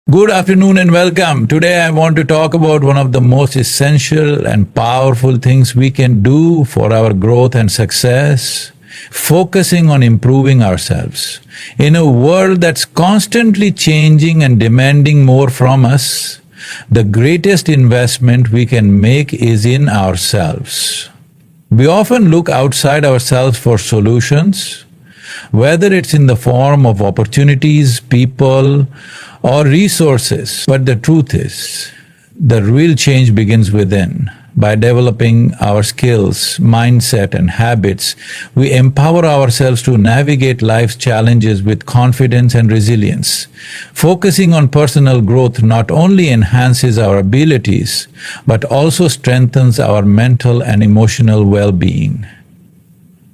Good afternoon and welcome. Today I want to talk about one of the most essential and powerful things we can do for our growth and success, focusing on improving ourselves. In a world that's constantly changing and demanding more from us, the greatest investment we can make is in ourselves. We often look outside ourselves for solutions, whether it's in the form of opportunities, people, or resources. But the truth is, the real change begins within. By developing our skills, mindset, and habits, we empower ourselves to navigate life's challenges with confidence and resilience. Focusing on personal growth not only enhances our abilities, but also strengthens our mental and emotional well-being.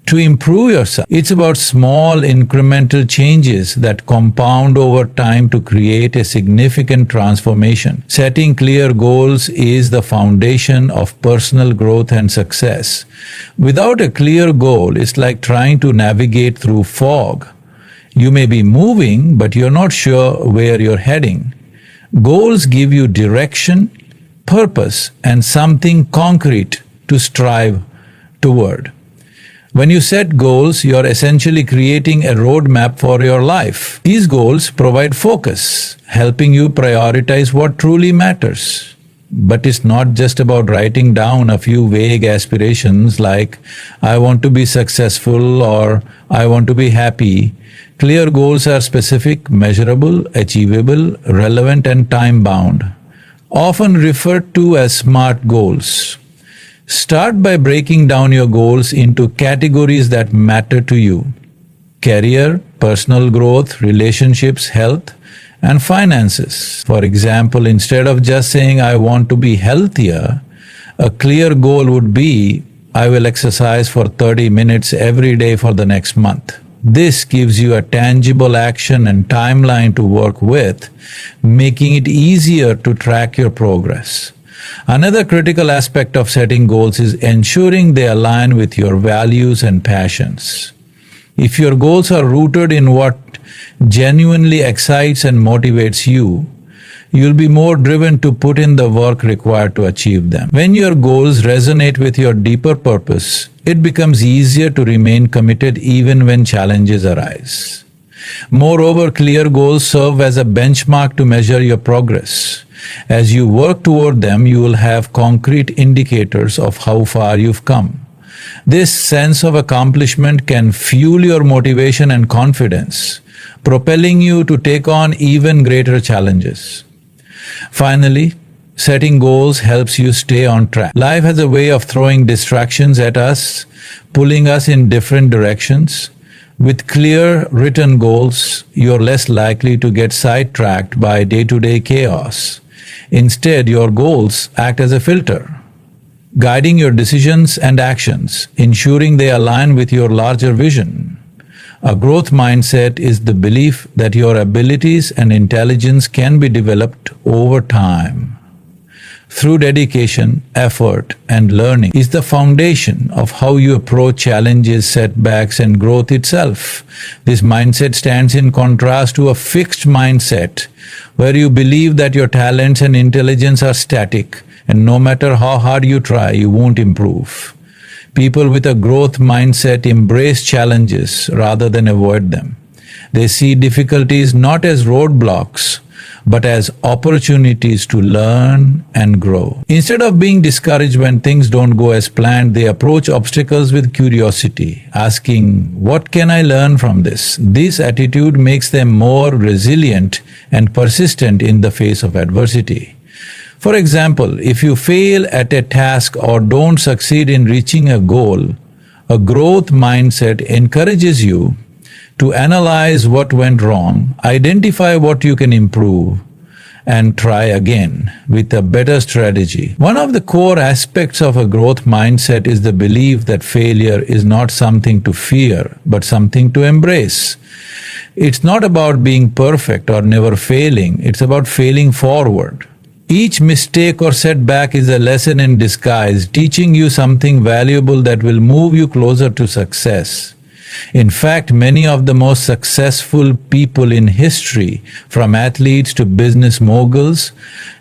To improve yourself, it's about small incremental changes that compound over time to create a significant transformation. Setting clear goals is the foundation of personal growth and success. Without a clear goal, it's like trying to navigate through fog. You may be moving, but you're not sure where you're heading. Goals give you direction, purpose, and something concrete to strive toward. When you set goals, you're essentially creating a roadmap for your life. These goals provide focus, helping you prioritize what truly matters. But it's not just about writing down a few vague aspirations like, I want to be successful or I want to be happy. Clear goals are specific, measurable, achievable, relevant, and time-bound, often referred to as SMART goals. Start by breaking down your goals into categories that matter to you: career, personal growth, relationships, health, and finances. For example, instead of just saying, I want to be healthier, a clear goal would be, I will exercise for 30 minutes every day for the next month. This gives you a tangible action and timeline to work with, making it easier to track your progress. Another critical aspect of setting goals is ensuring they align with your values and passions. If your goals are rooted in what genuinely excites and motivates you, you'll be more driven to put in the work required to achieve them. When your goals resonate with your deeper purpose, it becomes easier to remain committed even when challenges arise. Moreover, clear goals serve as a benchmark to measure your progress. As you work toward them, you will have concrete indicators of how far you've come. This sense of accomplishment can fuel your motivation and confidence, propelling you to take on even greater challenges. Finally, setting goals helps you stay on track. Life has a way of throwing distractions at us, pulling us in different directions. With clear, written goals, you're less likely to get sidetracked by day-to-day chaos. Instead, your goals act as a filter, guiding your decisions and actions, ensuring they align with your larger vision. A growth mindset is the belief that your abilities and intelligence can be developed over time. Through dedication, effort, and learning is the foundation of how you approach challenges, setbacks, and growth itself. This mindset stands in contrast to a fixed mindset where you believe that your talents and intelligence are static and no matter how hard you try, you won't improve. People with a growth mindset embrace challenges rather than avoid them. They see difficulties not as roadblocks, but as opportunities to learn and grow. Instead of being discouraged when things don't go as planned, they approach obstacles with curiosity, asking, what can I learn from this? This attitude makes them more resilient and persistent in the face of adversity. For example, if you fail at a task or don't succeed in reaching a goal, a growth mindset encourages you to analyze what went wrong, identify what you can improve, and try again with a better strategy. One of the core aspects of a growth mindset is the belief that failure is not something to fear, but something to embrace. It's not about being perfect or never failing, it's about failing forward. Each mistake or setback is a lesson in disguise, teaching you something valuable that will move you closer to success. In fact, many of the most successful people in history, from athletes to business moguls,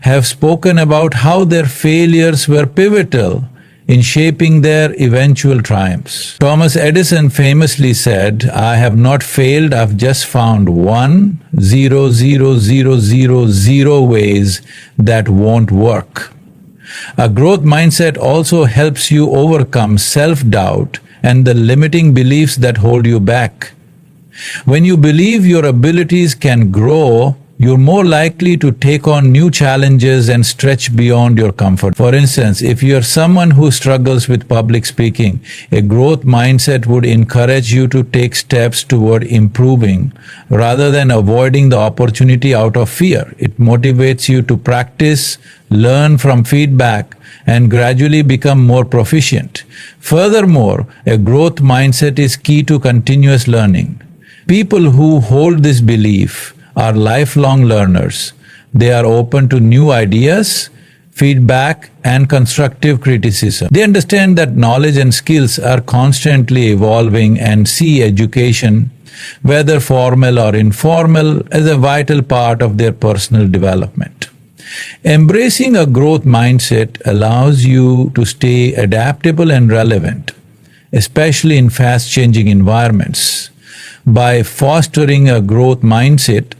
have spoken about how their failures were pivotal in shaping their eventual triumphs. Thomas Edison famously said, "I have not failed, I've just found 1,000,000 ways that won't work." A growth mindset also helps you overcome self-doubt and the limiting beliefs that hold you back. When you believe your abilities can grow, you're more likely to take on new challenges and stretch beyond your comfort. For instance, if you're someone who struggles with public speaking, a growth mindset would encourage you to take steps toward improving rather than avoiding the opportunity out of fear. It motivates you to practice, learn from feedback, and gradually become more proficient. Furthermore, a growth mindset is key to continuous learning. People who hold this belief are lifelong learners. They are open to new ideas, feedback, and constructive criticism. They understand that knowledge and skills are constantly evolving and see education, whether formal or informal, as a vital part of their personal development. Embracing a growth mindset allows you to stay adaptable and relevant, especially in fast-changing environments. By fostering a growth mindset,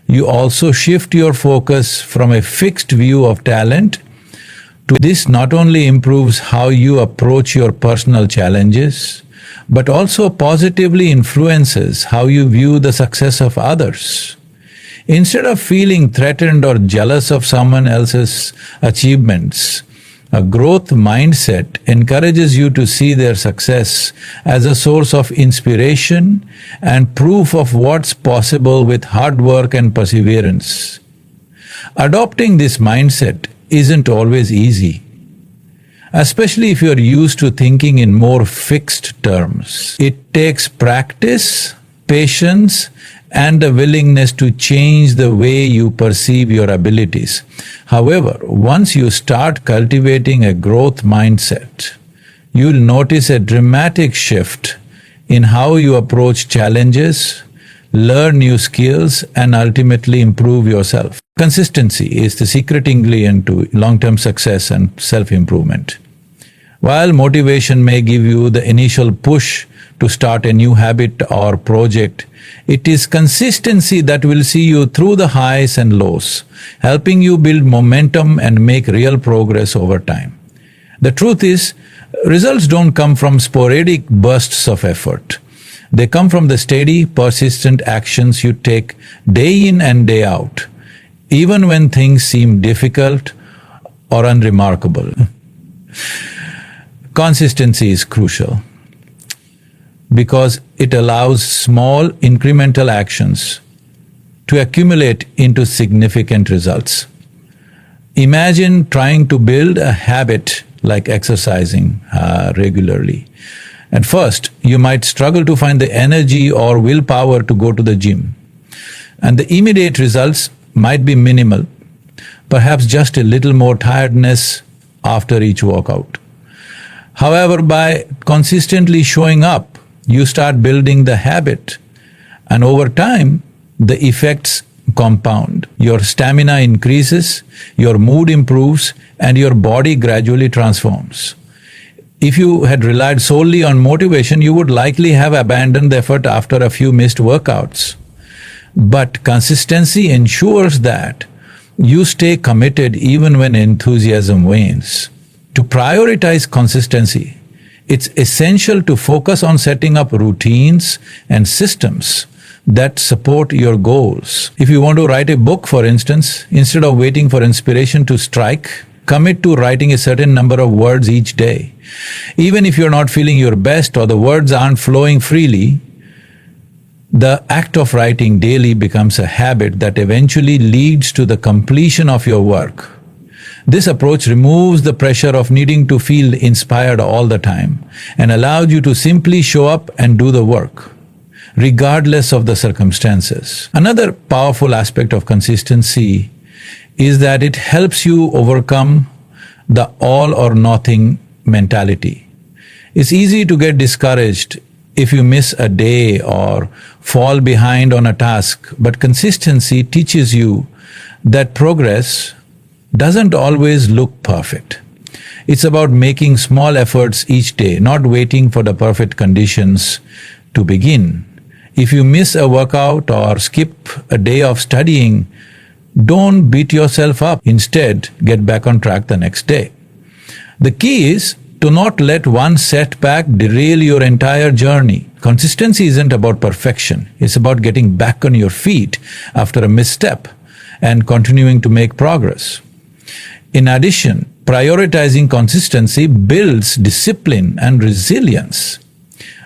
you also shift your focus from a fixed view of talent to this. Not only improves how you approach your personal challenges, but also positively influences how you view the success of others. Instead of feeling threatened or jealous of someone else's achievements, a growth mindset encourages you to see their success as a source of inspiration and proof of what's possible with hard work and perseverance. Adopting this mindset isn't always easy, especially if you're used to thinking in more fixed terms. It takes practice, patience, and a willingness to change the way you perceive your abilities. However, once you start cultivating a growth mindset, you'll notice a dramatic shift in how you approach challenges, learn new skills, and ultimately improve yourself. Consistency is the secret ingredient to long-term success and self-improvement. While motivation may give you the initial push to start a new habit or project, it is consistency that will see you through the highs and lows, helping you build momentum and make real progress over time. The truth is, results don't come from sporadic bursts of effort. They come from the steady, persistent actions you take day in and day out, even when things seem difficult or unremarkable. Consistency is crucial because it allows small incremental actions to accumulate into significant results. Imagine trying to build a habit like exercising regularly. At first, you might struggle to find the energy or willpower to go to the gym, and the immediate results might be minimal, perhaps just a little more tiredness after each workout. However, by consistently showing up, you start building the habit, and over time, the effects compound. Your stamina increases, your mood improves, and your body gradually transforms. If you had relied solely on motivation, you would likely have abandoned the effort after a few missed workouts. But consistency ensures that you stay committed even when enthusiasm wanes. To prioritize consistency, it's essential to focus on setting up routines and systems that support your goals. If you want to write a book, for instance, instead of waiting for inspiration to strike, commit to writing a certain number of words each day. Even if you're not feeling your best or the words aren't flowing freely, the act of writing daily becomes a habit that eventually leads to the completion of your work. This approach removes the pressure of needing to feel inspired all the time and allows you to simply show up and do the work, regardless of the circumstances. Another powerful aspect of consistency is that it helps you overcome the all or nothing mentality. It's easy to get discouraged if you miss a day or fall behind on a task, but consistency teaches you that progress doesn't always look perfect. It's about making small efforts each day, not waiting for the perfect conditions to begin. If you miss a workout or skip a day of studying, don't beat yourself up. Instead, get back on track the next day. The key is to not let one setback derail your entire journey. Consistency isn't about perfection. It's about getting back on your feet after a misstep and continuing to make progress. In addition, prioritizing consistency builds discipline and resilience.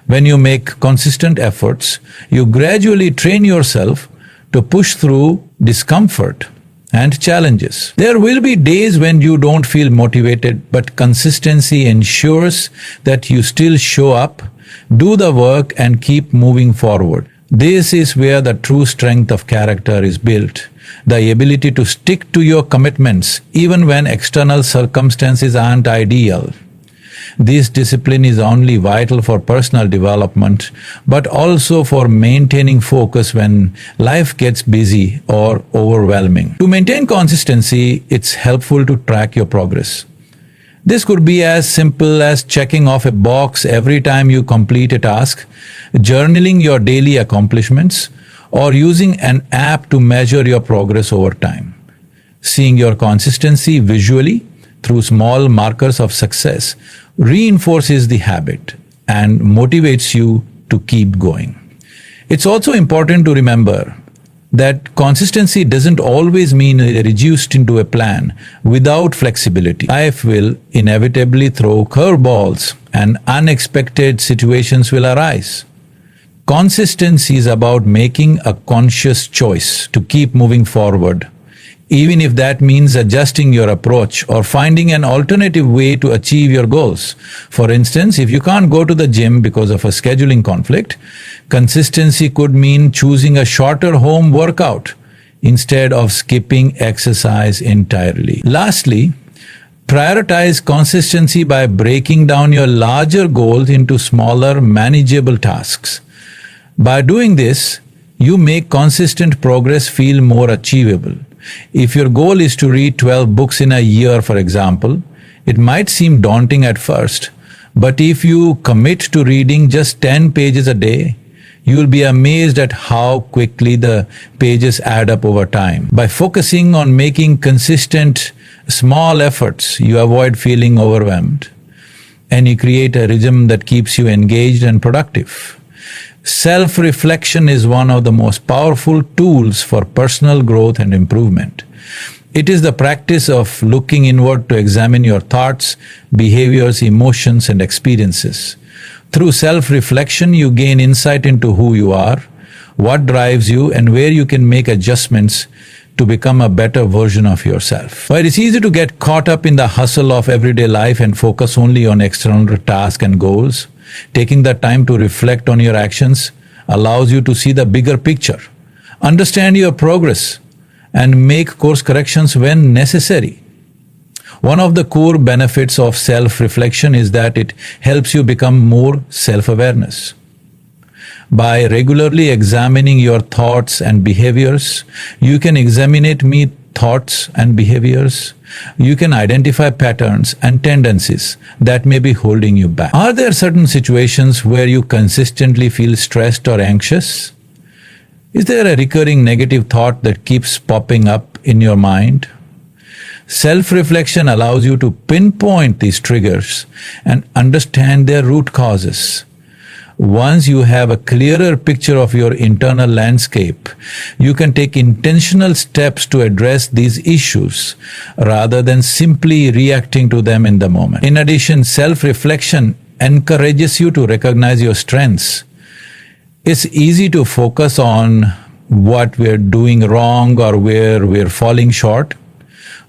When you make consistent efforts, you gradually train yourself to push through discomfort and challenges. There will be days when you don't feel motivated, but consistency ensures that you still show up, do the work, and keep moving forward. This is where the true strength of character is built. The ability to stick to your commitments even when external circumstances aren't ideal. This discipline is only vital for personal development, but also for maintaining focus when life gets busy or overwhelming. To maintain consistency, it's helpful to track your progress. This could be as simple as checking off a box every time you complete a task, journaling your daily accomplishments, or using an app to measure your progress over time. Seeing your consistency visually through small markers of success reinforces the habit and motivates you to keep going. It's also important to remember that consistency doesn't always mean reduced into a plan without flexibility. Life will inevitably throw curveballs and unexpected situations will arise. Consistency is about making a conscious choice to keep moving forward, even if that means adjusting your approach or finding an alternative way to achieve your goals. For instance, if you can't go to the gym because of a scheduling conflict, consistency could mean choosing a shorter home workout instead of skipping exercise entirely. Lastly, prioritize consistency by breaking down your larger goals into smaller, manageable tasks. By doing this, you make consistent progress feel more achievable. If your goal is to read 12 books in a year, for example, it might seem daunting at first, but if you commit to reading just 10 pages a day, you will be amazed at how quickly the pages add up over time. By focusing on making consistent, small efforts, you avoid feeling overwhelmed, and you create a rhythm that keeps you engaged and productive. Self-reflection is one of the most powerful tools for personal growth and improvement. It is the practice of looking inward to examine your thoughts, behaviors, emotions, and experiences. Through self-reflection, you gain insight into who you are, what drives you, and where you can make adjustments to become a better version of yourself. While it's easy to get caught up in the hustle of everyday life and focus only on external tasks and goals, taking the time to reflect on your actions allows you to see the bigger picture, understand your progress, and make course corrections when necessary. One of the core benefits of self-reflection is that it helps you become more self-awareness. By regularly examining your thoughts and behaviors, you can examine thoughts and behaviors. You can identify patterns and tendencies that may be holding you back. Are there certain situations where you consistently feel stressed or anxious? Is there a recurring negative thought that keeps popping up in your mind? Self-reflection allows you to pinpoint these triggers and understand their root causes. Once you have a clearer picture of your internal landscape, you can take intentional steps to address these issues rather than simply reacting to them in the moment. In addition, self-reflection encourages you to recognize your strengths. It's easy to focus on what we're doing wrong or where we're falling short,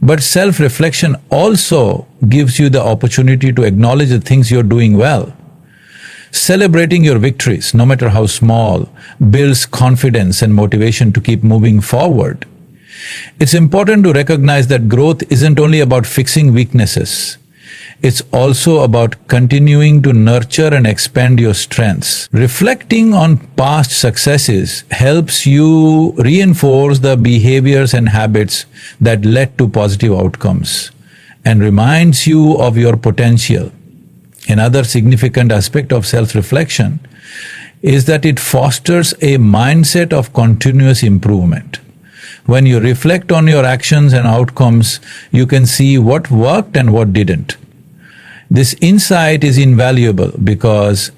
but self-reflection also gives you the opportunity to acknowledge the things you're doing well. Celebrating your victories, no matter how small, builds confidence and motivation to keep moving forward. It's important to recognize that growth isn't only about fixing weaknesses. It's also about continuing to nurture and expand your strengths. Reflecting on past successes helps you reinforce the behaviors and habits that led to positive outcomes and reminds you of your potential. Another significant aspect of self-reflection is that it fosters a mindset of continuous improvement. When you reflect on your actions and outcomes, you can see what worked and what didn't. This insight is invaluable because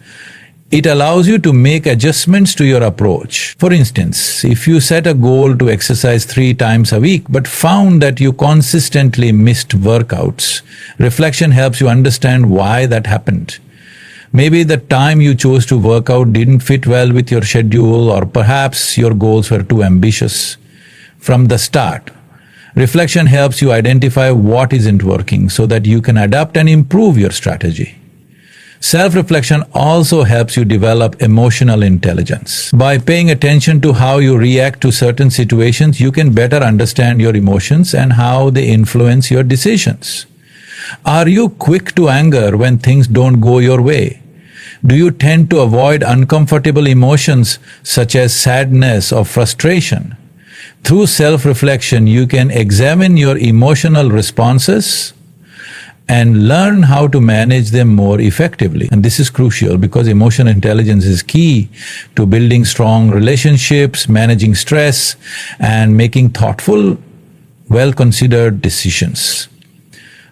it allows you to make adjustments to your approach. For instance, if you set a goal to exercise 3 times a week but found that you consistently missed workouts, reflection helps you understand why that happened. Maybe the time you chose to work out didn't fit well with your schedule, or perhaps your goals were too ambitious from the start. Reflection helps you identify what isn't working so that you can adapt and improve your strategy. Self-reflection also helps you develop emotional intelligence. By paying attention to how you react to certain situations, you can better understand your emotions and how they influence your decisions. Are you quick to anger when things don't go your way? Do you tend to avoid uncomfortable emotions such as sadness or frustration? Through self-reflection, you can examine your emotional responses and learn how to manage them more effectively. And this is crucial because emotional intelligence is key to building strong relationships, managing stress, and making thoughtful, well-considered decisions.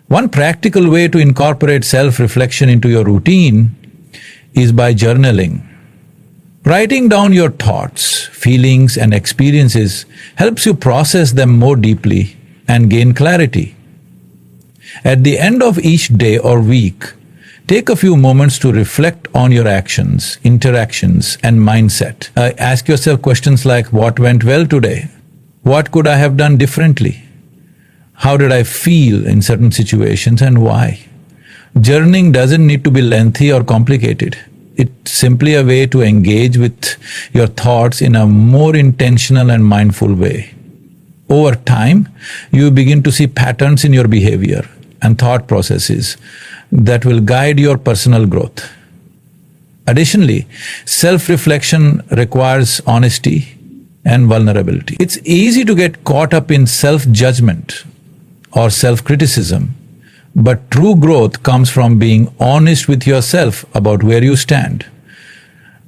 One practical way to incorporate self-reflection into your routine is by journaling. Writing down your thoughts, feelings, and experiences helps you process them more deeply and gain clarity. At the end of each day or week, take a few moments to reflect on your actions, interactions, and mindset. Ask yourself questions like, what went well today? What could I have done differently? How did I feel in certain situations and why? Journaling doesn't need to be lengthy or complicated. It's simply a way to engage with your thoughts in a more intentional and mindful way. Over time, you begin to see patterns in your behavior and thought processes that will guide your personal growth. Additionally, self-reflection requires honesty and vulnerability. It's easy to get caught up in self-judgment or self-criticism, but true growth comes from being honest with yourself about where you stand.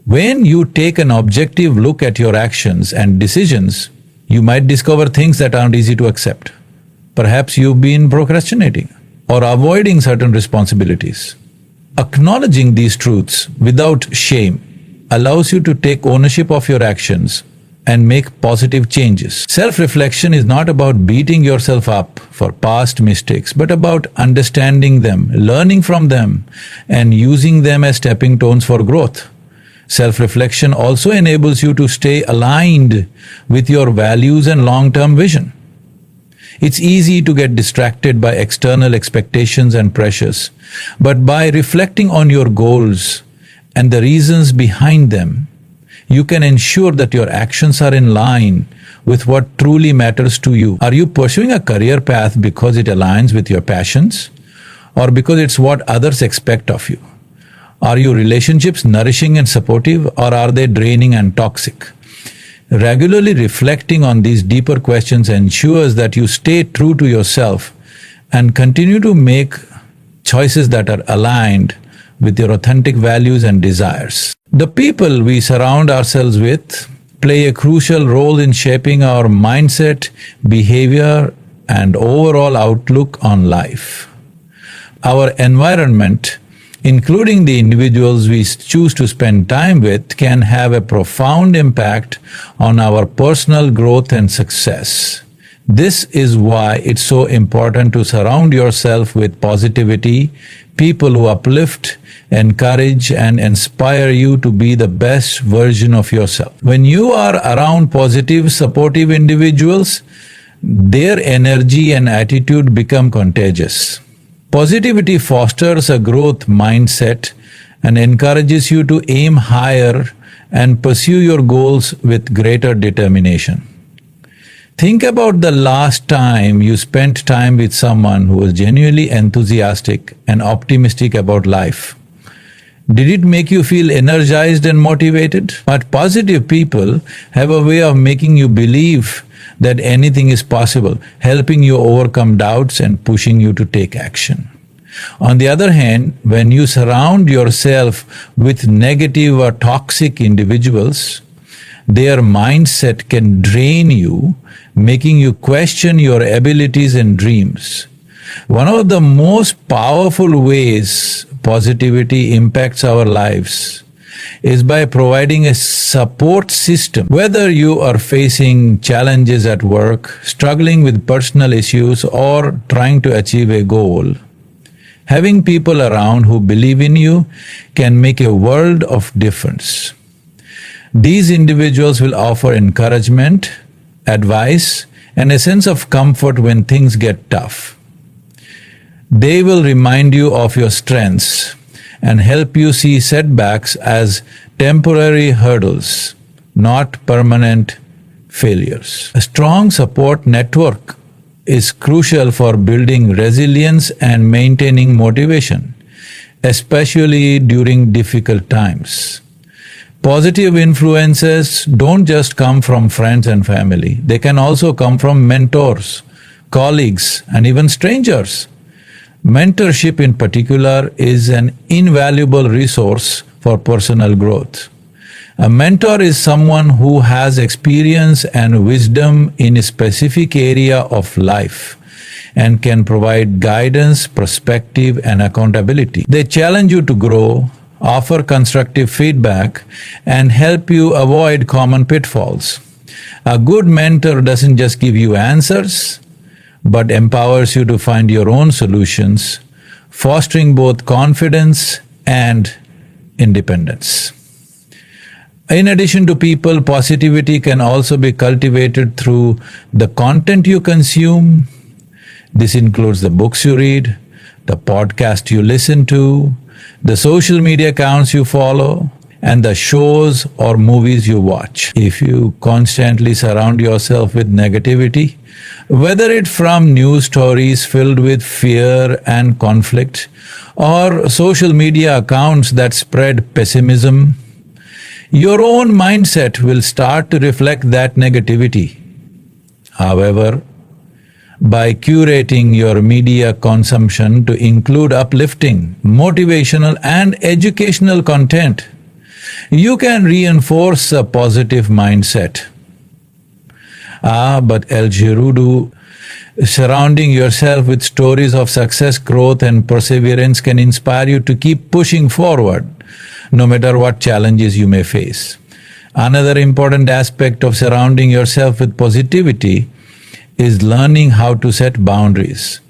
When you take an objective look at your actions and decisions, you might discover things that aren't easy to accept. Perhaps you've been procrastinating or avoiding certain responsibilities. Acknowledging these truths without shame allows you to take ownership of your actions and make positive changes. Self-reflection is not about beating yourself up for past mistakes, but about understanding them, learning from them, and using them as stepping stones for growth. Self-reflection also enables you to stay aligned with your values and long-term vision. It's easy to get distracted by external expectations and pressures, but by reflecting on your goals and the reasons behind them, you can ensure that your actions are in line with what truly matters to you. Are you pursuing a career path because it aligns with your passions, or because it's what others expect of you? Are your relationships nourishing and supportive, or are they draining and toxic? Regularly reflecting on these deeper questions ensures that you stay true to yourself and continue to make choices that are aligned with your authentic values and desires. The people we surround ourselves with play a crucial role in shaping our mindset, behavior, and overall outlook on life. Our environment, including the individuals we choose to spend time with, can have a profound impact on our personal growth and success. This is why it's so important to surround yourself with positivity, people who uplift, encourage, and inspire you to be the best version of yourself. When you are around positive, supportive individuals, their energy and attitude become contagious. Positivity fosters a growth mindset and encourages you to aim higher and pursue your goals with greater determination. Think about the last time you spent time with someone who was genuinely enthusiastic and optimistic about life. Did it make you feel energized and motivated? But positive people have a way of making you believe that anything is possible, helping you overcome doubts and pushing you to take action. On the other hand, when you surround yourself with negative or toxic individuals, their mindset can drain you, making you question your abilities and dreams. One of the most powerful ways positivity impacts our lives is by providing a support system. Whether you are facing challenges at work, struggling with personal issues, or trying to achieve a goal, having people around who believe in you can make a world of difference. These individuals will offer encouragement, advice, and a sense of comfort when things get tough. They will remind you of your strengths and help you see setbacks as temporary hurdles, not permanent failures. A strong support network is crucial for building resilience and maintaining motivation, especially during difficult times. Positive influences don't just come from friends and family. They can also come from mentors, colleagues, and even strangers. Mentorship in particular is an invaluable resource for personal growth. A mentor is someone who has experience and wisdom in a specific area of life and can provide guidance, perspective, and accountability. They challenge you to grow, offer constructive feedback, and help you avoid common pitfalls. A good mentor doesn't just give you answers, but empowers you to find your own solutions, fostering both confidence and independence. In addition to people, positivity can also be cultivated through the content you consume. This includes the books you read, the podcast you listen to, the social media accounts you follow, and the shows or movies you watch. If you constantly surround yourself with negativity, whether it's from news stories filled with fear and conflict, or social media accounts that spread pessimism, your own mindset will start to reflect that negativity. However, by curating your media consumption to include uplifting, motivational, and educational content, you can reinforce a positive mindset. But El Giroudu, surrounding yourself with stories of success, growth, and perseverance can inspire you to keep pushing forward, no matter what challenges you may face. Another important aspect of surrounding yourself with positivity is learning how to set boundaries.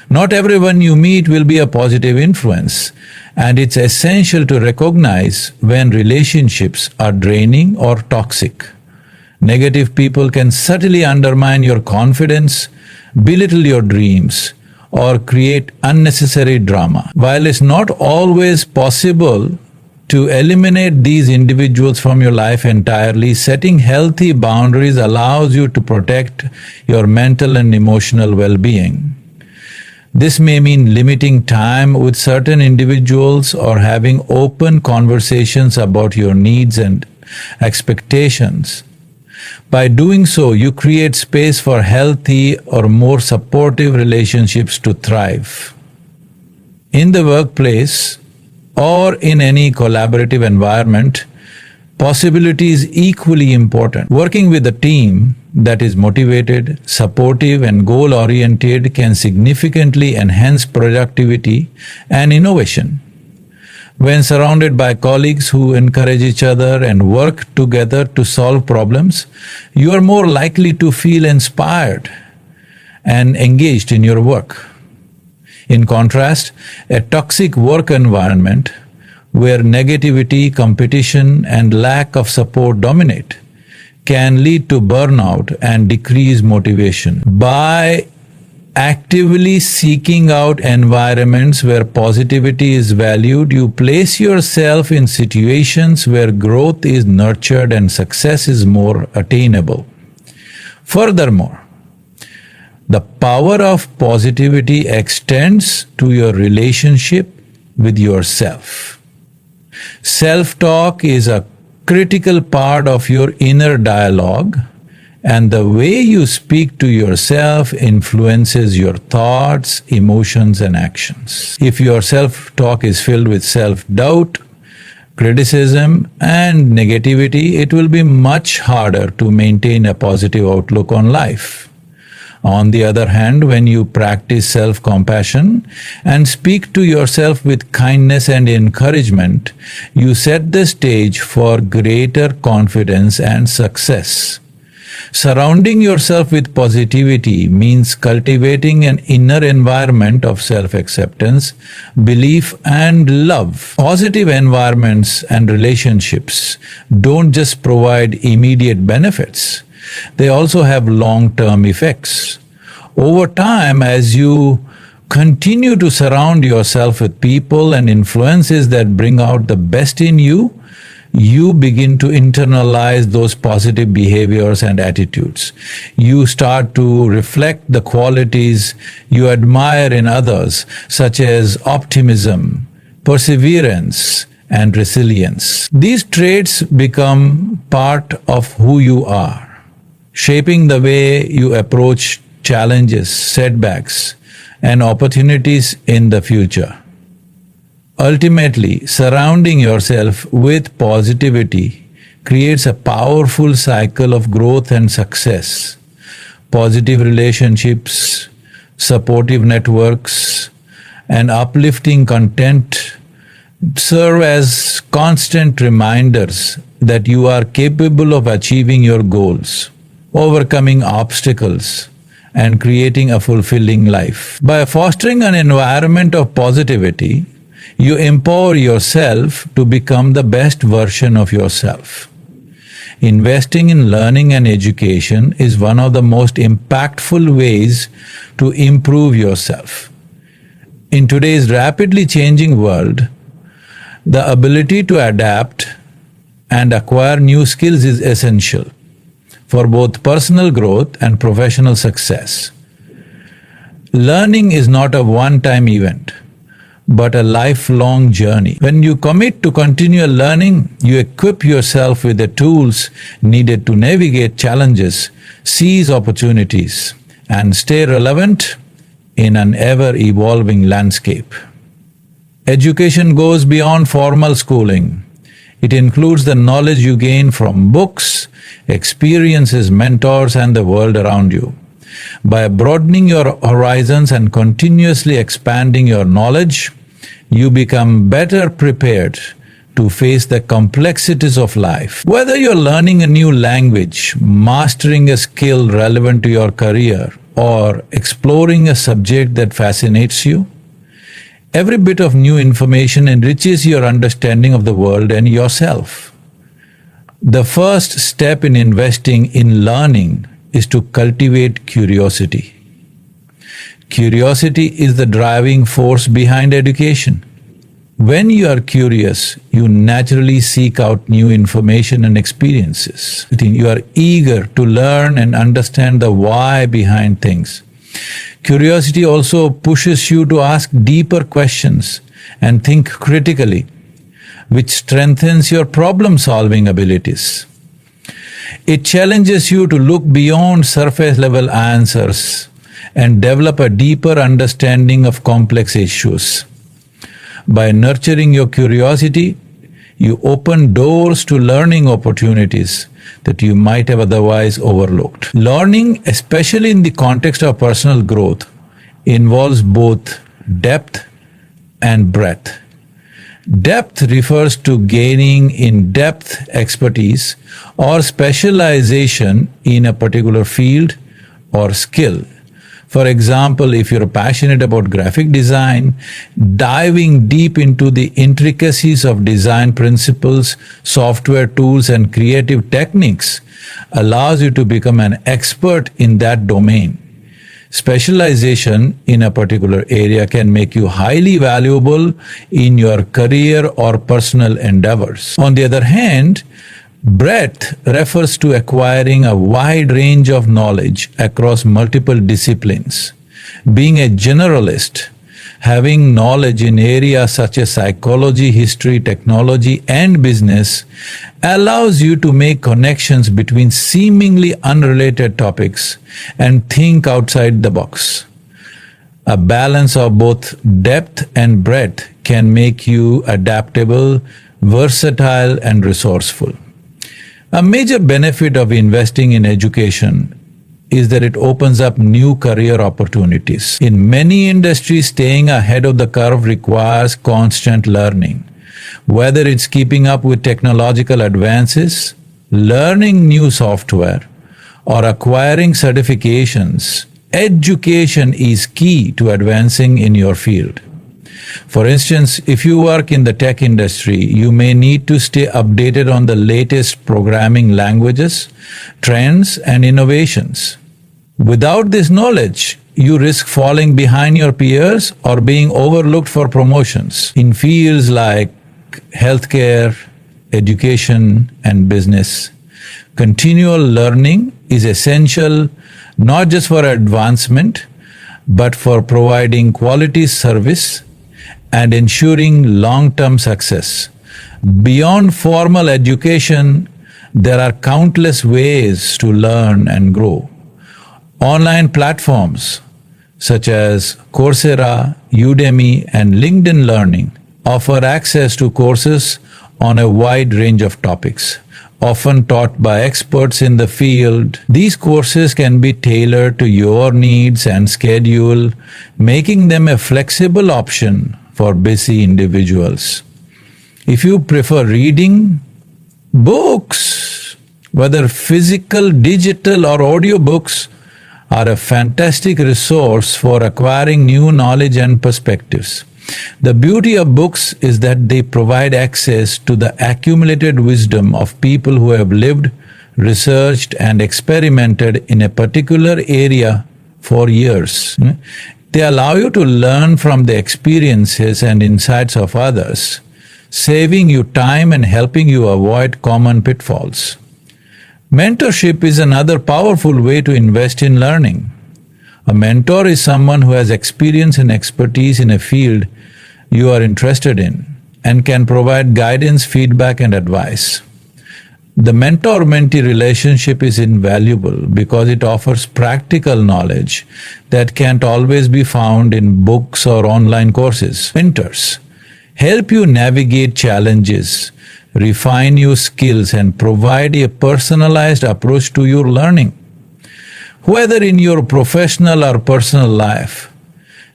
Not everyone you meet will be a positive influence, and it's essential to recognize when relationships are draining or toxic. Negative people can subtly undermine your confidence, belittle your dreams, or create unnecessary drama. While it's not always possible to eliminate these individuals from your life entirely, setting healthy boundaries allows you to protect your mental and emotional well-being. This may mean limiting time with certain individuals or having open conversations about your needs and expectations. By doing so, you create space for healthy or more supportive relationships to thrive. In the workplace or in any collaborative environment, possibility is equally important. Working with a team that is motivated, supportive, and goal-oriented can significantly enhance productivity and innovation. When surrounded by colleagues who encourage each other and work together to solve problems, you are more likely to feel inspired and engaged in your work. In contrast, a toxic work environment where negativity, competition, and lack of support dominate can lead to burnout and decreased motivation. By actively seeking out environments where positivity is valued, you place yourself in situations where growth is nurtured and success is more attainable. Furthermore, the power of positivity extends to your relationship with yourself. Self-talk is a critical part of your inner dialogue, and the way you speak to yourself influences your thoughts, emotions, and actions. If your self-talk is filled with self-doubt, criticism, and negativity, it will be much harder to maintain a positive outlook on life. On the other hand, when you practice self-compassion and speak to yourself with kindness and encouragement, you set the stage for greater confidence and success. Surrounding yourself with positivity means cultivating an inner environment of self-acceptance, belief, and love. Positive environments and relationships don't just provide immediate benefits, they also have long-term effects. Over time, as you continue to surround yourself with people and influences that bring out the best in you, you begin to internalize those positive behaviors and attitudes. You start to reflect the qualities you admire in others, such as optimism, perseverance, and resilience. These traits become part of who you are, shaping the way you approach challenges, setbacks, and opportunities in the future. Ultimately, surrounding yourself with positivity creates a powerful cycle of growth and success. Positive relationships, supportive networks, and uplifting content serve as constant reminders that you are capable of achieving your goals, overcoming obstacles, and creating a fulfilling life. By fostering an environment of positivity, you empower yourself to become the best version of yourself. Investing in learning and education is one of the most impactful ways to improve yourself. In today's rapidly changing world, the ability to adapt and acquire new skills is essential for both personal growth and professional success. Learning is not a one-time event, but a lifelong journey. When you commit to continual learning, you equip yourself with the tools needed to navigate challenges, seize opportunities, and stay relevant in an ever-evolving landscape. Education goes beyond formal schooling. It includes the knowledge you gain from books, experiences, mentors, and the world around you. By broadening your horizons and continuously expanding your knowledge, you become better prepared to face the complexities of life. Whether you're learning a new language, mastering a skill relevant to your career, or exploring a subject that fascinates you, every bit of new information enriches your understanding of the world and yourself. The first step in investing in learning is to cultivate curiosity. Curiosity is the driving force behind education. When you are curious, you naturally seek out new information and experiences. You are eager to learn and understand the why behind things. Curiosity also pushes you to ask deeper questions and think critically, which strengthens your problem-solving abilities. It challenges you to look beyond surface-level answers and develop a deeper understanding of complex issues. By nurturing your curiosity, you open doors to learning opportunities that you might have otherwise overlooked. Learning, especially in the context of personal growth, involves both depth and breadth. Depth refers to gaining in-depth expertise or specialization in a particular field or skill. For example, if you're passionate about graphic design, diving deep into the intricacies of design principles, software tools, and creative techniques allows you to become an expert in that domain. Specialization in a particular area can make you highly valuable in your career or personal endeavors. On the other hand, Breadth refers to acquiring a wide range of knowledge across multiple disciplines. Being a generalist, having knowledge in areas such as psychology, history, technology, and business allows you to make connections between seemingly unrelated topics and think outside the box. A balance of both depth and breadth can make you adaptable, versatile, and resourceful. A major benefit of investing in education is that it opens up new career opportunities. In many industries, staying ahead of the curve requires constant learning. Whether it's keeping up with technological advances, learning new software, or acquiring certifications, education is key to advancing in your field. For instance, if you work in the tech industry, you may need to stay updated on the latest programming languages, trends, and innovations. Without this knowledge, you risk falling behind your peers or being overlooked for promotions. In fields like healthcare, education, and business, continual learning is essential not just for advancement, but for providing quality service and ensuring long-term success. Beyond formal education, there are countless ways to learn and grow. Online platforms such as Coursera, Udemy, and LinkedIn Learning offer access to courses on a wide range of topics, often taught by experts in the field. These courses can be tailored to your needs and schedule, making them a flexible option for busy individuals. If you prefer reading, books, whether physical, digital, or audiobooks, are a fantastic resource for acquiring new knowledge and perspectives. The beauty of books is that they provide access to the accumulated wisdom of people who have lived, researched, and experimented in a particular area for years. They allow you to learn from the experiences and insights of others, saving you time and helping you avoid common pitfalls. Mentorship is another powerful way to invest in learning. A mentor is someone who has experience and expertise in a field you are interested in and can provide guidance, feedback, and advice. The mentor-mentee relationship is invaluable because it offers practical knowledge that can't always be found in books or online courses. Mentors help you navigate challenges, refine your skills, and provide a personalized approach to your learning. Whether in your professional or personal life,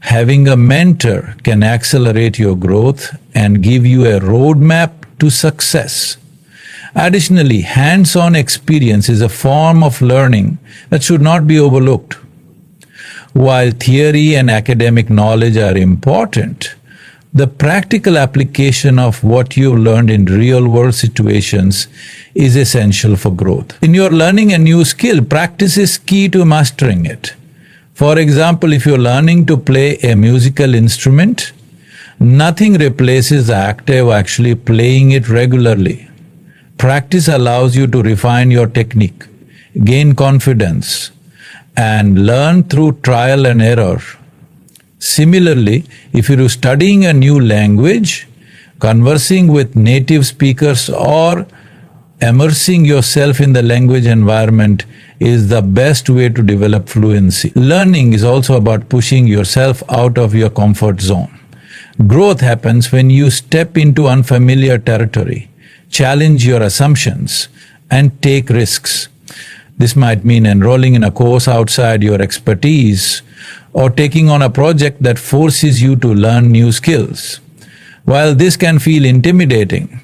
having a mentor can accelerate your growth and give you a roadmap to success. Additionally, hands-on experience is a form of learning that should not be overlooked. While theory and academic knowledge are important, the practical application of what you learned in real-world situations is essential for growth. In your learning a new skill, practice is key to mastering it. For example, if you're learning to play a musical instrument, nothing replaces the act of actually playing it regularly. Practice allows you to refine your technique, gain confidence, and learn through trial and error. Similarly, if you're studying a new language, conversing with native speakers, or immersing yourself in the language environment is the best way to develop fluency. Learning is also about pushing yourself out of your comfort zone. Growth happens when you step into unfamiliar territory, challenge your assumptions, and take risks. This might mean enrolling in a course outside your expertise or taking on a project that forces you to learn new skills. While this can feel intimidating,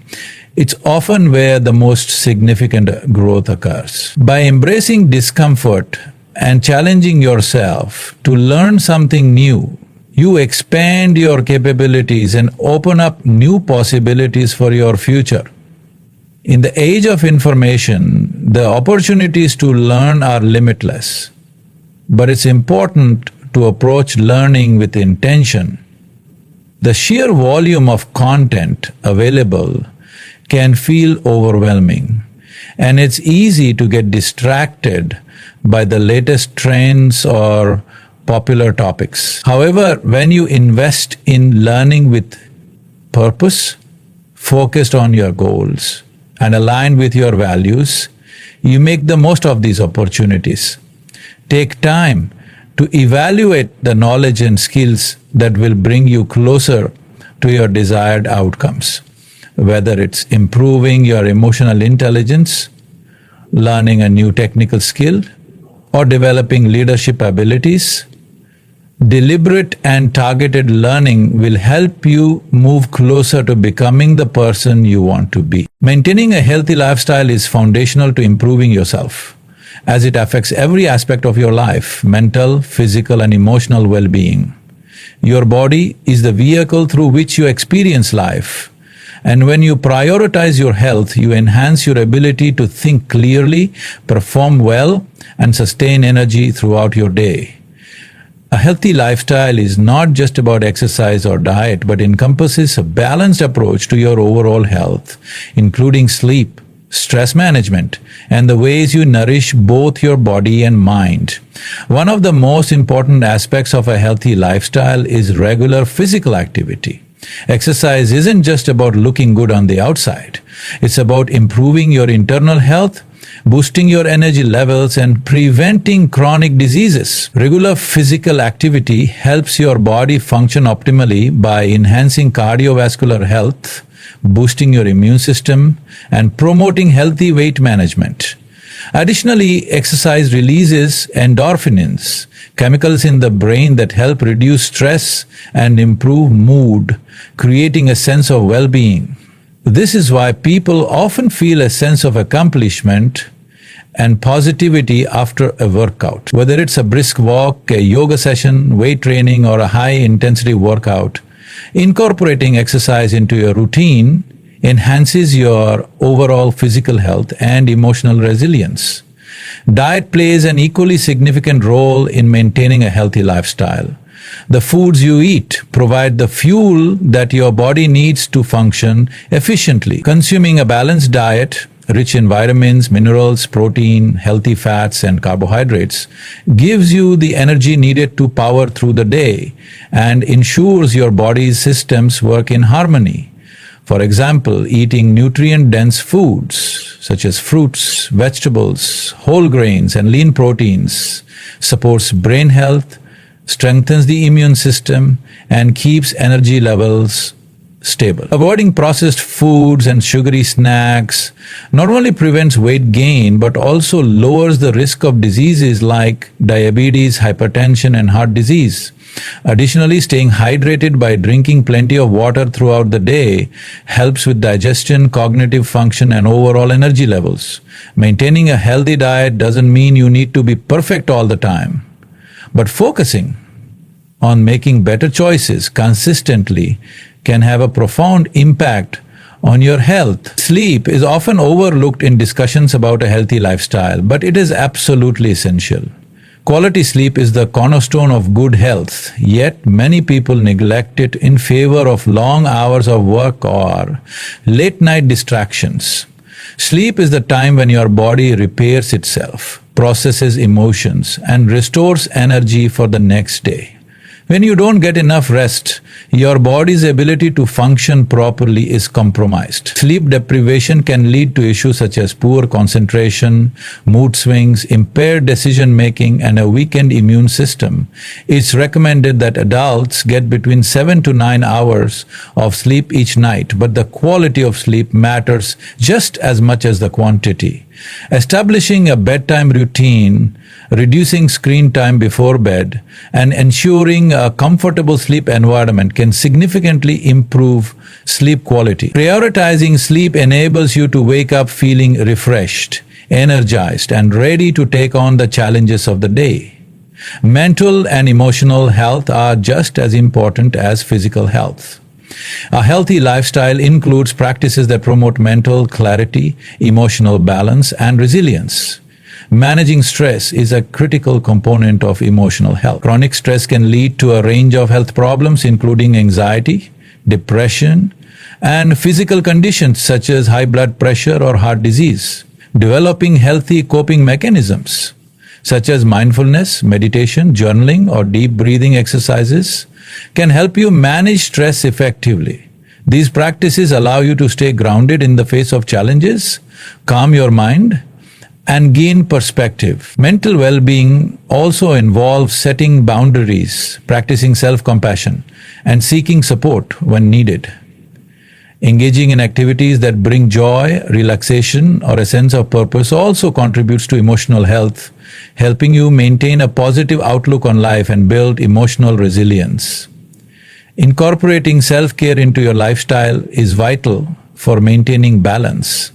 it's often where the most significant growth occurs. By embracing discomfort and challenging yourself to learn something new, you expand your capabilities and open up new possibilities for your future. In the age of information, the opportunities to learn are limitless, but it's important to approach learning with intention. The sheer volume of content available can feel overwhelming. And it's easy to get distracted by the latest trends or popular topics. However, when you invest in learning with purpose, focused on your goals, and aligned with your values, you make the most of these opportunities. Take time to evaluate the knowledge and skills that will bring you closer to your desired outcomes, whether it's improving your emotional intelligence, learning a new technical skill, or developing leadership abilities. Deliberate and targeted learning will help you move closer to becoming the person you want to be. Maintaining a healthy lifestyle is foundational to improving yourself, as it affects every aspect of your life: mental, physical, and emotional well-being. Your body is the vehicle through which you experience life. And when you prioritize your health, you enhance your ability to think clearly, perform well, and sustain energy throughout your day. A healthy lifestyle is not just about exercise or diet, but encompasses a balanced approach to your overall health, including sleep, stress management, and the ways you nourish both your body and mind. One of the most important aspects of a healthy lifestyle is regular physical activity. Exercise isn't just about looking good on the outside. It's about improving your internal health, boosting your energy levels, and preventing chronic diseases. Regular physical activity helps your body function optimally by enhancing cardiovascular health, boosting your immune system, and promoting healthy weight management. Additionally, exercise releases endorphins, chemicals in the brain that help reduce stress and improve mood, creating a sense of well-being. This is why people often feel a sense of accomplishment and positivity after a workout. Whether it's a brisk walk, a yoga session, weight training, or a high-intensity workout, incorporating exercise into your routine enhances your overall physical health and emotional resilience. Diet plays an equally significant role in maintaining a healthy lifestyle. The foods you eat provide the fuel that your body needs to function efficiently. Consuming a balanced diet, rich in vitamins, minerals, protein, healthy fats, and carbohydrates, gives you the energy needed to power through the day and ensures your body's systems work in harmony. For example, eating nutrient-dense foods such as fruits, vegetables, whole grains, and lean proteins supports brain health, strengthens the immune system, and keeps energy levels stable. Avoiding processed foods and sugary snacks not only prevents weight gain but also lowers the risk of diseases like diabetes, hypertension, and heart disease. Additionally, staying hydrated by drinking plenty of water throughout the day helps with digestion, cognitive function, and overall energy levels. Maintaining a healthy diet doesn't mean you need to be perfect all the time, but focusing on making better choices consistently can have a profound impact on your health. Sleep is often overlooked in discussions about a healthy lifestyle, but it is absolutely essential. Quality sleep is the cornerstone of good health, yet many people neglect it in favor of long hours of work or late-night distractions. Sleep is the time when your body repairs itself, processes emotions, and restores energy for the next day. When you don't get enough rest, your body's ability to function properly is compromised. Sleep deprivation can lead to issues such as poor concentration, mood swings, impaired decision-making, and a weakened immune system. It's recommended that adults get between 7 to 9 hours of sleep each night, but the quality of sleep matters just as much as the quantity. Establishing a bedtime routine, reducing screen time before bed, and ensuring a comfortable sleep environment can significantly improve sleep quality. Prioritizing sleep enables you to wake up feeling refreshed, energized, and ready to take on the challenges of the day. Mental and emotional health are just as important as physical health. A healthy lifestyle includes practices that promote mental clarity, emotional balance, and resilience. Managing stress is a critical component of emotional health. Chronic stress can lead to a range of health problems, including anxiety, depression, and physical conditions such as high blood pressure or heart disease. Developing healthy coping mechanisms, such as mindfulness, meditation, journaling, or deep breathing exercises, can help you manage stress effectively. These practices allow you to stay grounded in the face of challenges, calm your mind, and gain perspective. Mental well-being also involves setting boundaries, practicing self-compassion, and seeking support when needed. Engaging in activities that bring joy, relaxation, or a sense of purpose also contributes to emotional health, helping you maintain a positive outlook on life and build emotional resilience. Incorporating self-care into your lifestyle is vital for maintaining balance.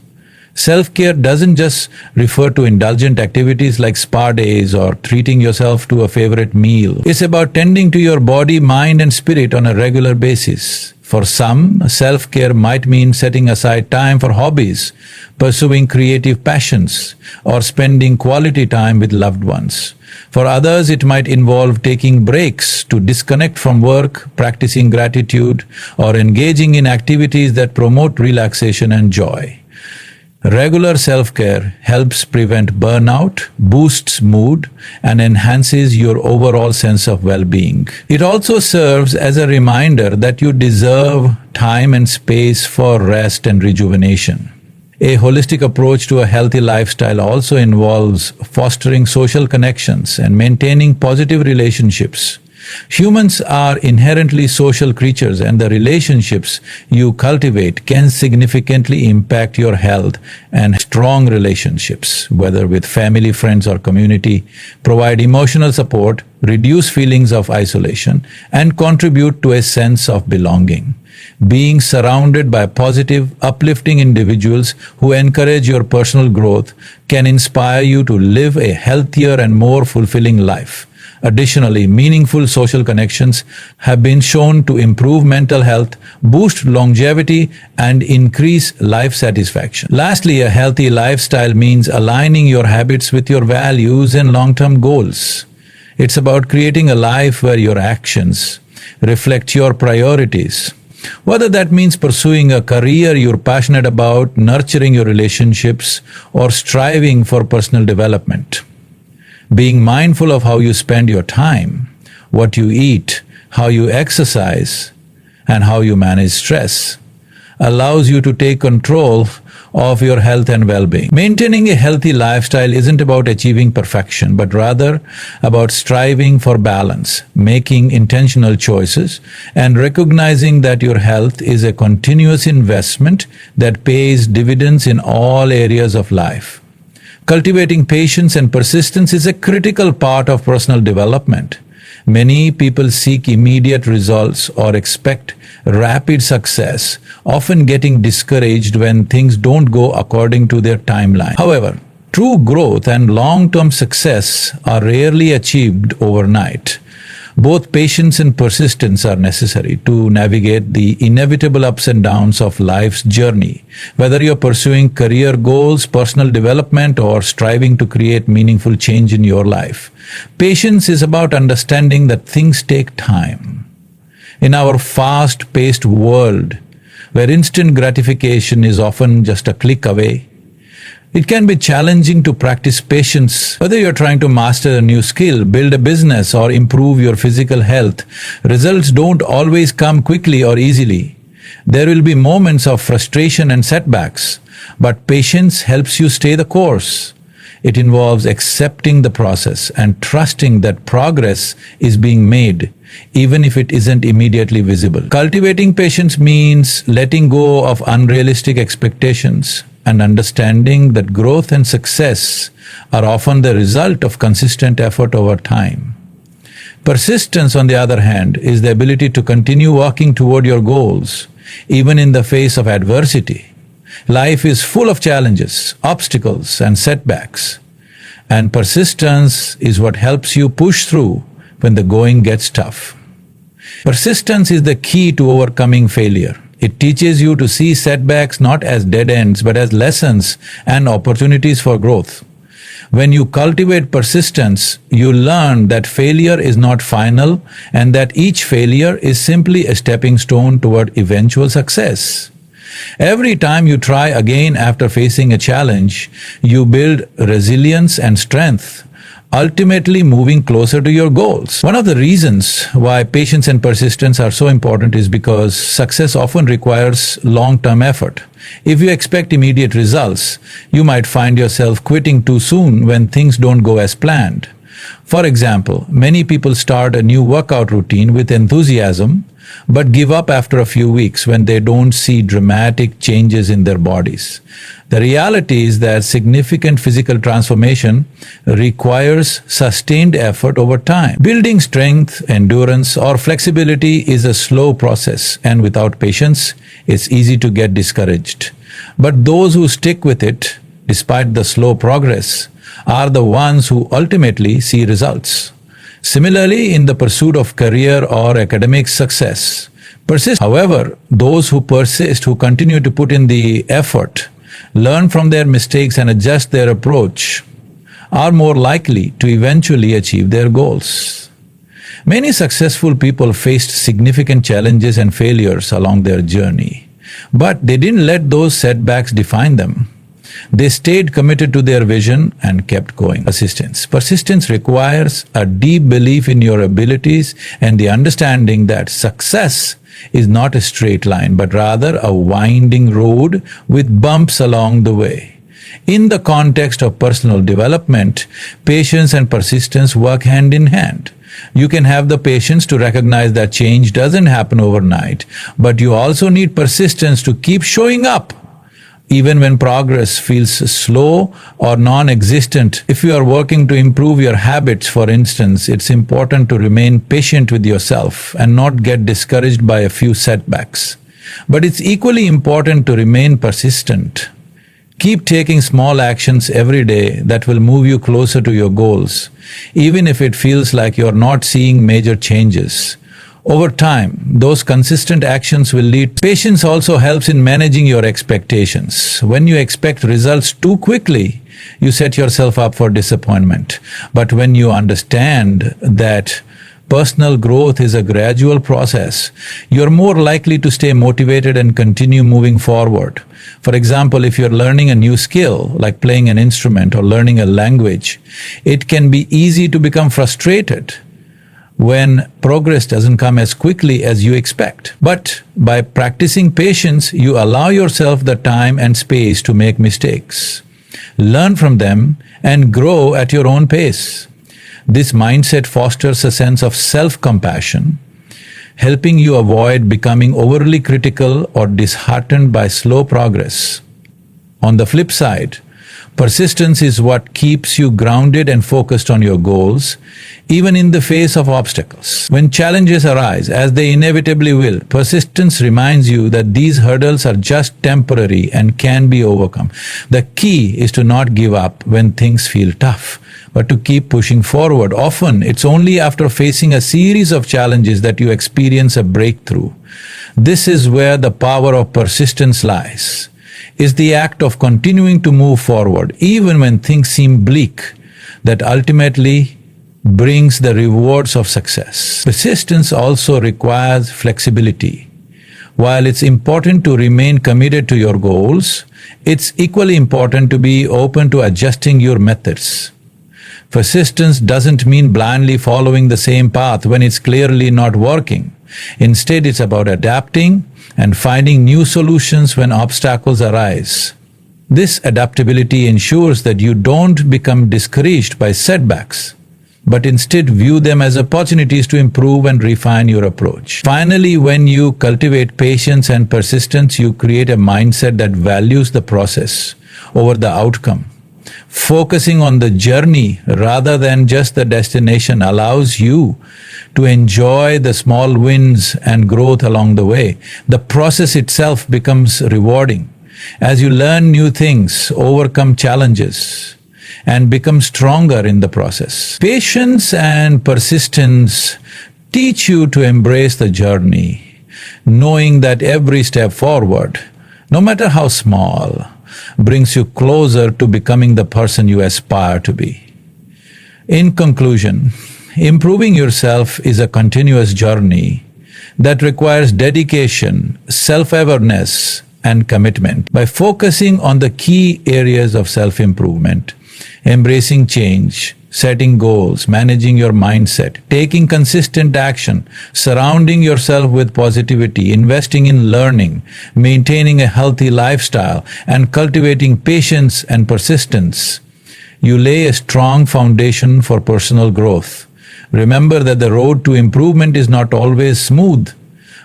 Self-care doesn't just refer to indulgent activities like spa days or treating yourself to a favorite meal. It's about tending to your body, mind, and spirit on a regular basis. For some, self-care might mean setting aside time for hobbies, pursuing creative passions, or spending quality time with loved ones. For others, it might involve taking breaks to disconnect from work, practicing gratitude, or engaging in activities that promote relaxation and joy. Regular self-care helps prevent burnout, boosts mood, and enhances your overall sense of well-being. It also serves as a reminder that you deserve time and space for rest and rejuvenation. A holistic approach to a healthy lifestyle also involves fostering social connections and maintaining positive relationships. Humans are inherently social creatures, and the relationships you cultivate can significantly impact your health. And strong relationships, whether with family, friends, or community, provide emotional support, reduce feelings of isolation, and contribute to a sense of belonging. Being surrounded by positive, uplifting individuals who encourage your personal growth can inspire you to live a healthier and more fulfilling life. Additionally, meaningful social connections have been shown to improve mental health, boost longevity, and increase life satisfaction. Lastly, a healthy lifestyle means aligning your habits with your values and long-term goals. It's about creating a life where your actions reflect your priorities. Whether that means pursuing a career you're passionate about, nurturing your relationships, or striving for personal development. Being mindful of how you spend your time, what you eat, how you exercise, and how you manage stress allows you to take control of your health and well-being. Maintaining a healthy lifestyle isn't about achieving perfection, but rather about striving for balance, making intentional choices, and recognizing that your health is a continuous investment that pays dividends in all areas of life. Cultivating patience and persistence is a critical part of personal development. Many people seek immediate results or expect rapid success, often getting discouraged when things don't go according to their timeline. However, true growth and long-term success are rarely achieved overnight. Both patience and persistence are necessary to navigate the inevitable ups and downs of life's journey, whether you're pursuing career goals, personal development, or striving to create meaningful change in your life. Patience is about understanding that things take time. In our fast-paced world, where instant gratification is often just a click away, it can be challenging to practice patience. Whether you're trying to master a new skill, build a business, or improve your physical health, results don't always come quickly or easily. There will be moments of frustration and setbacks, but patience helps you stay the course. It involves accepting the process and trusting that progress is being made, even if it isn't immediately visible. Cultivating patience means letting go of unrealistic expectations and understanding that growth and success are often the result of consistent effort over time. Persistence, on the other hand, is the ability to continue working toward your goals, even in the face of adversity. Life is full of challenges, obstacles, and setbacks, and persistence is what helps you push through when the going gets tough. Persistence is the key to overcoming failure. It teaches you to see setbacks not as dead ends, but as lessons and opportunities for growth. When you cultivate persistence, you learn that failure is not final and that each failure is simply a stepping stone toward eventual success. Every time you try again after facing a challenge, you build resilience and strength, ultimately moving closer to your goals. One of the reasons why patience and persistence are so important is because success often requires long-term effort. If you expect immediate results, you might find yourself quitting too soon when things don't go as planned. For example, many people start a new workout routine with enthusiasm, but give up after a few weeks when they don't see dramatic changes in their bodies. The reality is that significant physical transformation requires sustained effort over time. Building strength, endurance, or flexibility is a slow process, and without patience, it's easy to get discouraged. But those who stick with it, despite the slow progress, are the ones who ultimately see results. Similarly, in the pursuit of career or academic success, persist. However, those who persist, who continue to put in the effort, learn from their mistakes and adjust their approach, are more likely to eventually achieve their goals. Many successful people faced significant challenges and failures along their journey, but they didn't let those setbacks define them. They stayed committed to their vision and kept going. Persistence. Persistence requires a deep belief in your abilities and the understanding that success is not a straight line, but rather a winding road with bumps along the way. In the context of personal development, patience and persistence work hand in hand. You can have the patience to recognize that change doesn't happen overnight, but you also need persistence to keep showing up even when progress feels slow or non-existent. If you are working to improve your habits, for instance, it's important to remain patient with yourself and not get discouraged by a few setbacks. But it's equally important to remain persistent. Keep taking small actions every day that will move you closer to your goals, even if it feels like you're not seeing major changes. Over time, those consistent actions will lead. Patience also helps in managing your expectations. When you expect results too quickly, you set yourself up for disappointment. But when you understand that personal growth is a gradual process, you're more likely to stay motivated and continue moving forward. For example, if you're learning a new skill, like playing an instrument or learning a language, it can be easy to become frustrated when progress doesn't come as quickly as you expect. But by practicing patience, you allow yourself the time and space to make mistakes, learn from them, and grow at your own pace. This mindset fosters a sense of self-compassion, helping you avoid becoming overly critical or disheartened by slow progress. On the flip side, persistence is what keeps you grounded and focused on your goals, even in the face of obstacles. When challenges arise, as they inevitably will, persistence reminds you that these hurdles are just temporary and can be overcome. The key is to not give up when things feel tough, but to keep pushing forward. Often, it's only after facing a series of challenges that you experience a breakthrough. This is where the power of persistence lies. Is the act of continuing to move forward, even when things seem bleak, that ultimately brings the rewards of success. Persistence also requires flexibility. While it's important to remain committed to your goals, it's equally important to be open to adjusting your methods. Persistence doesn't mean blindly following the same path when it's clearly not working. Instead, it's about adapting and finding new solutions when obstacles arise. This adaptability ensures that you don't become discouraged by setbacks, but instead view them as opportunities to improve and refine your approach. Finally, when you cultivate patience and persistence, you create a mindset that values the process over the outcome. Focusing on the journey rather than just the destination allows you to enjoy the small wins and growth along the way. The process itself becomes rewarding as you learn new things, overcome challenges, and become stronger in the process. Patience and persistence teach you to embrace the journey, knowing that every step forward, no matter how small, brings you closer to becoming the person you aspire to be. In conclusion, improving yourself is a continuous journey that requires dedication, self-awareness, and commitment. By focusing on the key areas of self-improvement, embracing change, setting goals, managing your mindset, taking consistent action, surrounding yourself with positivity, investing in learning, maintaining a healthy lifestyle, and cultivating patience and persistence, you lay a strong foundation for personal growth. Remember that the road to improvement is not always smooth,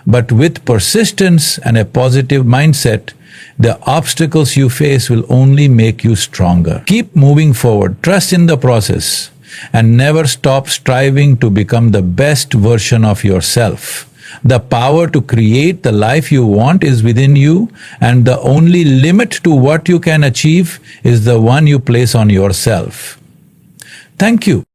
but with persistence and a positive mindset, the obstacles you face will only make you stronger. Keep moving forward, trust in the process, and never stop striving to become the best version of yourself. The power to create the life you want is within you, and the only limit to what you can achieve is the one you place on yourself. Thank you.